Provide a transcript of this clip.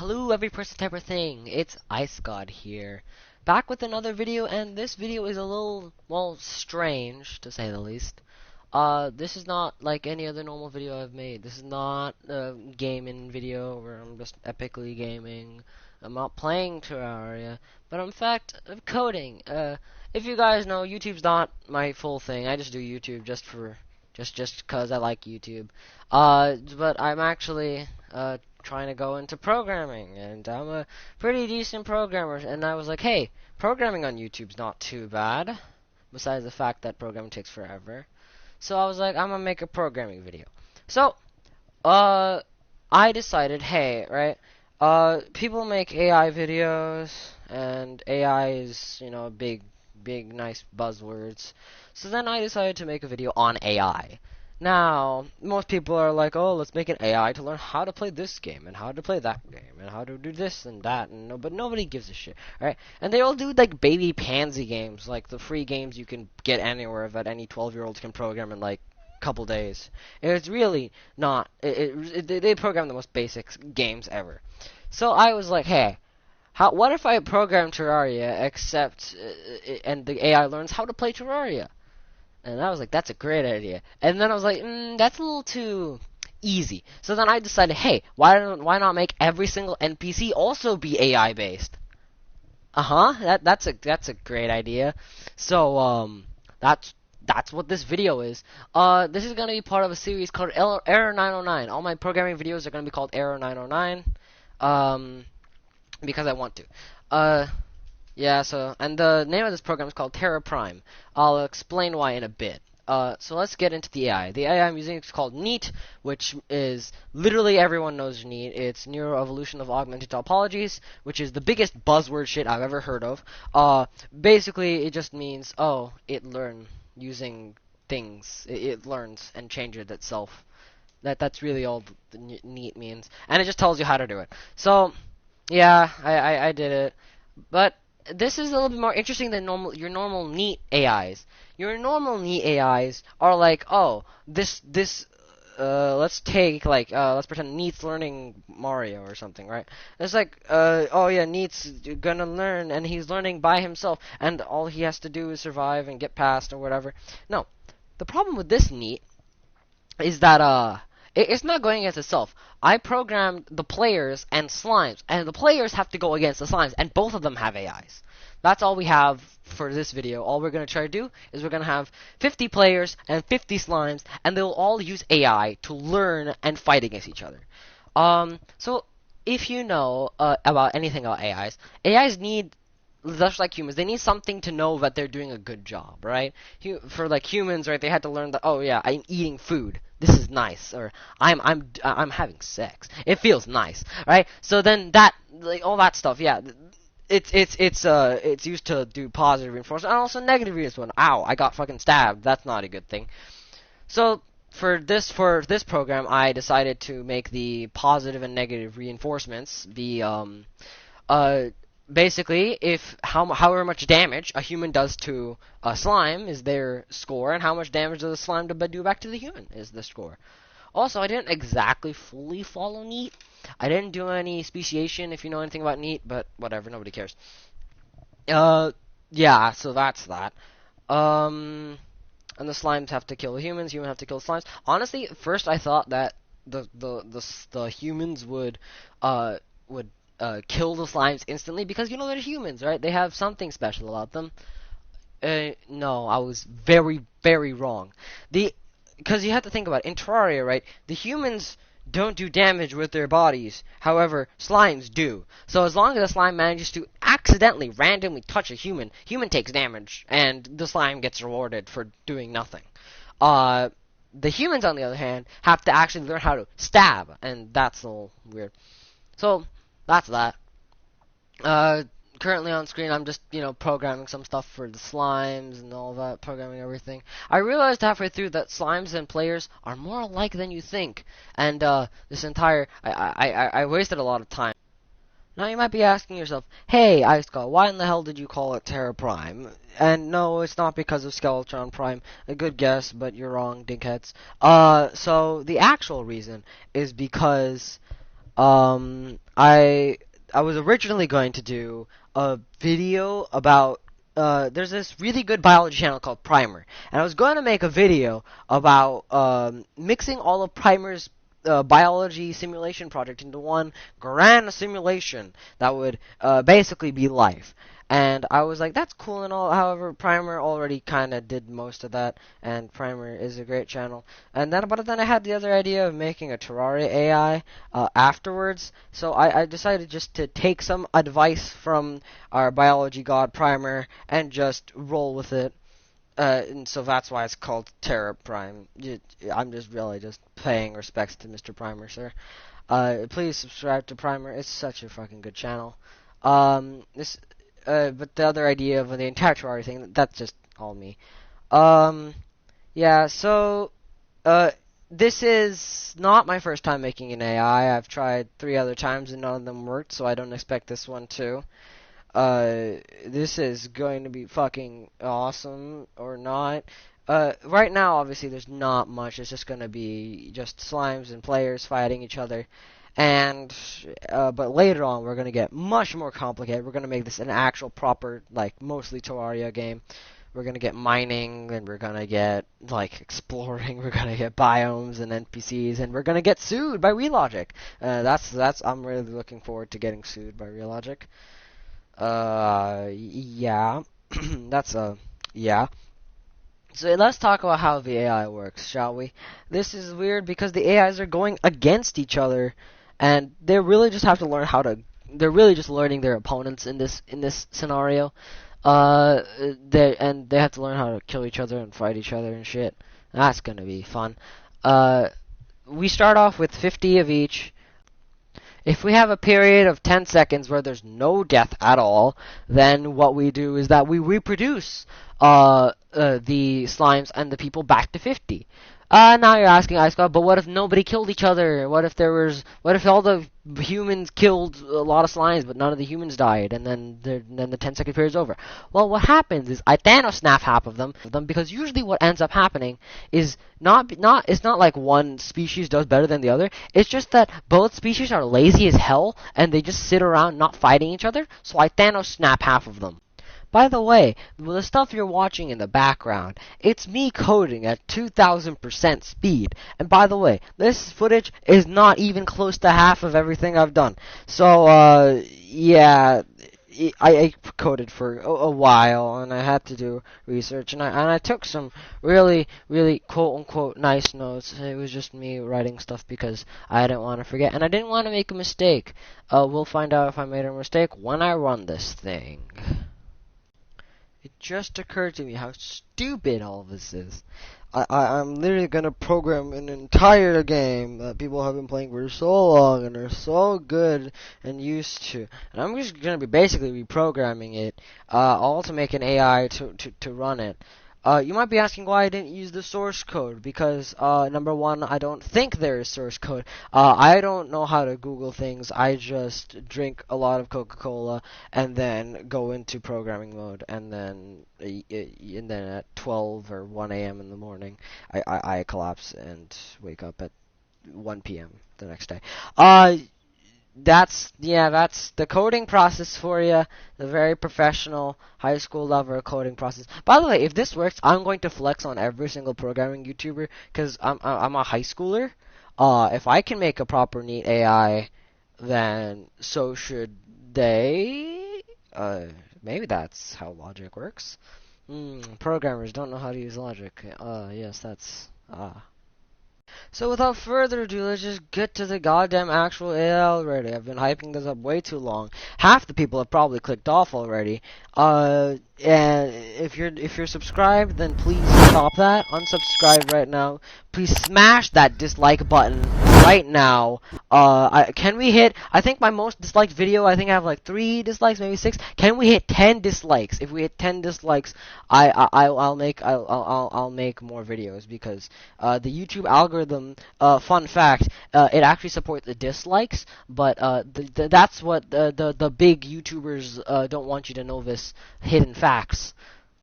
Hello every person type of thing, it's Ice God here, back with another video, and this video is a little, well, strange, to say the least. This is not like any other normal video I've made. This is not a gaming video where I'm just epically gaming. I'm not playing Terraria, but in fact, I'm coding. If you guys know, YouTube's not my full thing. I just do YouTube just cause I like YouTube. But I'm actually, trying to go into programming, and I'm a pretty decent programmer, and I was like, hey, programming on YouTube's not too bad, besides the fact that programming takes forever. So I was like, I'm gonna make a programming video. So, I decided, hey, right, people make AI videos, and AI is, you know, big, nice buzzwords. So then I decided to make a video on AI. Now, most people are like, oh, let's make an AI to learn how to play this game, and how to play that game, and how to do this and that, and no, but nobody gives a shit, right? And they all do, like, baby pansy games, like the free games you can get anywhere that any 12-year-olds can program in, like, couple days. It's really not, they program the most basic games ever. So I was like, hey, what if I program Terraria, except, and the AI learns how to play Terraria? And I was like, that's a great idea. And then I was like, that's a little too easy. So then I decided, hey, why not make every single NPC also be AI based? That's a great idea. So that's what this video is. This is gonna be part of a series called Error 909. All my programming videos are gonna be called Error 909. Because I want to. Yeah, so, and the name of this program is called Terra Prime. I'll explain why in a bit. So let's get into the AI. The AI I'm using is called NEAT, which is, literally everyone knows NEAT. It's Neural Evolution of Augmented Topologies, which is the biggest buzzword shit I've ever heard of. Basically, it just means, oh, it learns using things. It learns and changes itself. That's really all the NEAT means. And it just tells you how to do it. So, yeah, I did it. But this is a little bit more interesting than your normal NEAT AIs. Your normal NEAT AIs are like, oh, let's take, like, let's pretend NEAT's learning Mario or something, right? It's like, oh yeah, NEAT's gonna learn, and he's learning by himself, and all he has to do is survive and get past or whatever. No, the problem with this NEAT is that, it's not going against itself. I programmed the players and slimes, and the players have to go against the slimes, and both of them have AIs. That's all we have for this video. All we're going to try to do is we're going to have 50 players and 50 slimes, and they'll all use AI to learn and fight against each other. So if you know about anything about AIs need, just like humans, they need something to know that they're doing a good job, right? For like humans, right, they had to learn that, oh yeah, I'm eating food. This is nice, or I'm having sex. It feels nice, right? So then that, like, all that stuff, yeah, it's used to do positive reinforcement and also negative reinforcement. Ow, I got fucking stabbed. That's not a good thing. So for this program, I decided to make the positive and negative reinforcements be basically, however much damage a human does to a slime is their score, and how much damage does the slime do back to the human is the score. Also, I didn't exactly fully follow NEAT. I didn't do any speciation, if you know anything about NEAT, but whatever, nobody cares. Yeah, so that's that. And the slimes have to kill the humans have to kill the slimes. Honestly, at first I thought that the humans would kill the slimes instantly, because, you know, they're humans, right? They have something special about them. No, I was very, very wrong. Because you have to think about it. In Terraria, right, the humans don't do damage with their bodies. However, slimes do. So as long as a slime manages to accidentally, randomly touch a human takes damage, and the slime gets rewarded for doing nothing. The humans, on the other hand, have to actually learn how to stab, and that's a little weird. So that's that. Currently on screen, I'm just, you know, programming some stuff for the slimes and all that, programming everything. I realized halfway through that slimes and players are more alike than you think, and this entire, I wasted a lot of time. Now you might be asking yourself, hey, Ice Skull, why in the hell did you call it Terra Prime? And no, it's not because of Skeletron Prime. A good guess, but you're wrong, dickheads. So the actual reason is because I was originally going to do a video about there's this really good biology channel called Primer, and I was going to make a video about mixing all of Primer's biology simulation project into one grand simulation that would basically be life. And I was like, that's cool and all. However, Primer already kind of did most of that, and Primer is a great channel. But then I had the other idea of making a Terraria AI afterwards. So I decided just to take some advice from our biology god Primer and just roll with it. And so that's why it's called Terra Prime. I'm just really just paying respects to Mr. Primer, sir. Please subscribe to Primer. It's such a fucking good channel. But the other idea of the entire Terraria thing, that's just all me. Yeah, so, this is not my first time making an AI. I've tried 3 other times and none of them worked, so I don't expect this one to. This is going to be fucking awesome, or not. Right now, obviously, there's not much. It's just gonna be just slimes and players fighting each other. But later on, we're gonna get much more complicated. We're gonna make this an actual proper, like, mostly Terraria game. We're gonna get mining, and we're gonna get, like, exploring. We're gonna get biomes and NPCs, and we're gonna get sued by WeLogic. I'm really looking forward to getting sued by WeLogic. Yeah. Yeah. So let's talk about how the AI works, shall we? This is weird because the AIs are going against each other, and they really just have to learn how to. They're really just learning their opponents in this scenario. They have to learn how to kill each other and fight each other and shit. That's gonna be fun. We start off with 50 of each. If we have a period of 10 seconds where there's no death at all, then what we do is that we reproduce the slimes and the people back to 50. Now you're asking, Ice God, but what if nobody killed each other? What if all the humans killed a lot of slimes, but none of the humans died, and then the 10-second period is over? Well, what happens is I Thanos snap half of them, because usually what ends up happening is it's not like one species does better than the other. It's just that both species are lazy as hell, and they just sit around not fighting each other, so I Thanos snap half of them. By the way, the stuff you're watching in the background, it's me coding at 2000% speed. And by the way, this footage is not even close to half of everything I've done. So, yeah, I coded for a while, and I had to do research, and I took some really, really quote-unquote nice notes. It was just me writing stuff because I didn't want to forget, and I didn't want to make a mistake. We'll find out if I made a mistake when I run this thing. It just occurred to me how stupid all this is. I'm literally gonna program an entire game that people have been playing for so long and are so good and used to, and I'm just gonna be basically reprogramming it, all to make an AI to run it. You might be asking why I didn't use the source code, because, number one, I don't think there is source code. I don't know how to Google things. I just drink a lot of Coca-Cola and then go into programming mode, and then at 12 or 1 a.m. in the morning, I collapse and wake up at 1 p.m. the next day. That's the coding process for you. The very professional high school level coding process. By the way, if this works, I'm going to flex on every single programming YouTuber because I'm a high schooler. If I can make a proper neat AI, then so should they. Maybe that's how logic works. Programmers don't know how to use logic. Yes, that's So without further ado, let's just get to the goddamn actual AI already. I've been hyping this up way too long. Half the people have probably clicked off already. And if you're subscribed, then please stop that. Unsubscribe right now. Please smash that dislike button right now. Can we hit? I think my most disliked video, I think I have like 3 dislikes, maybe 6. Can we hit 10 dislikes? If we hit 10 dislikes, I'll make more videos, because the YouTube algorithm. Fun fact: it actually supports the dislikes, but that's what the big YouTubers don't want you to know, this hidden facts.